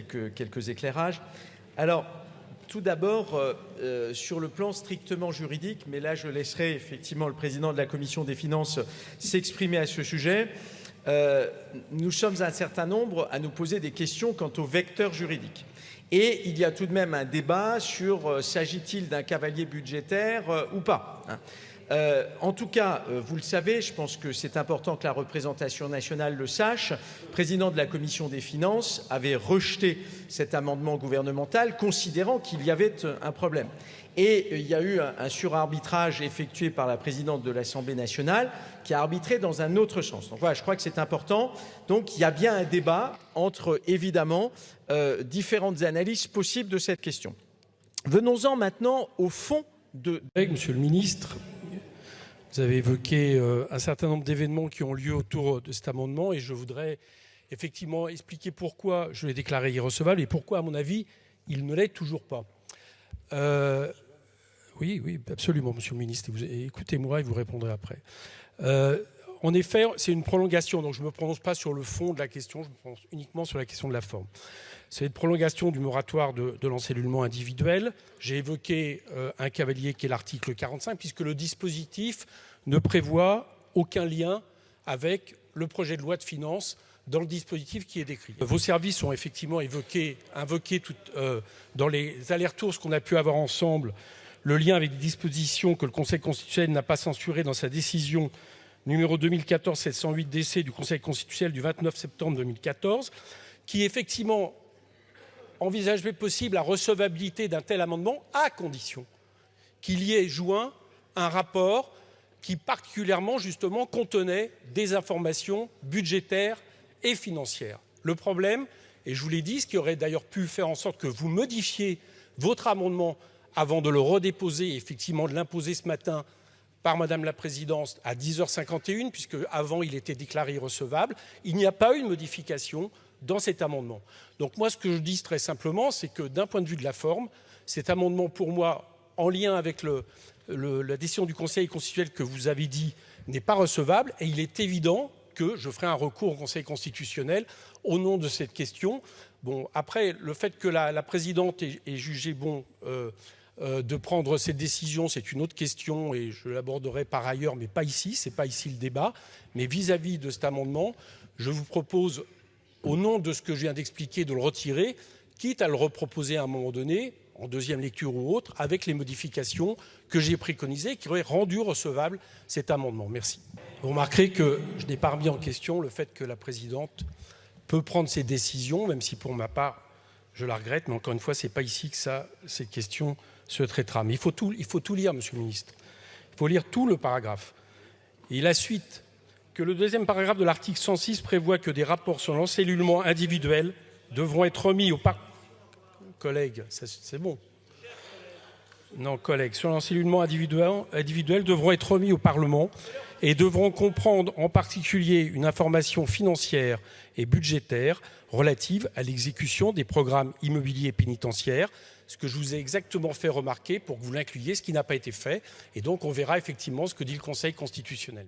quelques éclairages. Alors, tout d'abord, sur le plan strictement juridique, mais là je laisserai effectivement le président de la Commission des finances s'exprimer à ce sujet, nous sommes un certain nombre à nous poser des questions quant au vecteur juridique. Et il y a tout de même un débat sur s'agit-il d'un cavalier budgétaire ou pas, hein. En tout cas, vous le savez, je pense que c'est important que la représentation nationale le sache. Le président de la Commission des finances avait rejeté cet amendement gouvernemental, considérant qu'il y avait un problème. Et il y a eu un surarbitrage effectué par la présidente de l'Assemblée nationale qui a arbitré dans un autre sens. Donc voilà, je crois que c'est important. Donc il y a bien un débat entre, évidemment, différentes analyses possibles de cette question. Venons-en maintenant au fond de... Monsieur le ministre, vous avez évoqué un certain nombre d'événements qui ont lieu autour de cet amendement et je voudrais effectivement expliquer pourquoi je l'ai déclaré irrecevable et pourquoi, à mon avis, il ne l'est toujours pas. Oui, absolument, monsieur le ministre. Écoutez-moi et vous répondrez après. En effet, c'est une prolongation, donc je ne me prononce pas sur le fond de la question, je me prononce uniquement sur la question de la forme. C'est une prolongation du moratoire de l'encellulement individuel. J'ai évoqué un cavalier qui est l'article 45, puisque le dispositif ne prévoit aucun lien avec le projet de loi de finances dans le dispositif qui est décrit. Vos services ont effectivement invoqué dans les allers-retours ce qu'on a pu avoir ensemble, le lien avec des dispositions que le Conseil constitutionnel n'a pas censurées dans sa décision numéro 2014-708 DC du Conseil constitutionnel du 29 septembre 2014, qui effectivement envisageait possible la recevabilité d'un tel amendement à condition qu'il y ait joint un rapport qui particulièrement justement contenait des informations budgétaires et financières. Le problème, et je vous l'ai dit, ce qui aurait d'ailleurs pu faire en sorte que vous modifiez votre amendement avant de le redéposer et effectivement de l'imposer ce matin par Madame la Présidente à 10h51, puisque avant il était déclaré irrecevable, il n'y a pas eu de modification dans cet amendement. Donc moi, ce que je dis très simplement, c'est que d'un point de vue de la forme, cet amendement, pour moi, en lien avec la décision du Conseil constitutionnel que vous avez dit, n'est pas recevable, et il est évident que je ferai un recours au Conseil constitutionnel au nom de cette question. Bon, après, le fait que la Présidente ait jugé bon de prendre cette décision, c'est une autre question, et je l'aborderai par ailleurs, mais pas ici, ce n'est pas ici le débat. Mais vis-à-vis de cet amendement, je vous propose, au nom de ce que je viens d'expliquer, de le retirer, quitte à le reproposer à un moment donné, en deuxième lecture ou autre, avec les modifications que j'ai préconisées, qui auraient rendu recevable cet amendement. Merci. Vous remarquerez que je n'ai pas remis en question le fait que la Présidente peut prendre ses décisions, même si pour ma part, je la regrette, mais encore une fois, ce n'est pas ici que cette question se traitera. Mais il faut tout lire, monsieur le ministre. Il faut lire tout le paragraphe. Et la suite, que le deuxième paragraphe de l'article 106 prévoit que des rapports sur l'encellulement individuel devront être remis au collègues, c'est bon. Non, collègues, sur l'encellulement individuel devront être remis au Parlement et devront comprendre en particulier une information financière et budgétaire relative à l'exécution des programmes immobiliers pénitentiaires, ce que je vous ai exactement fait remarquer pour que vous l'incluiez, ce qui n'a pas été fait. Et donc on verra effectivement ce que dit le Conseil constitutionnel.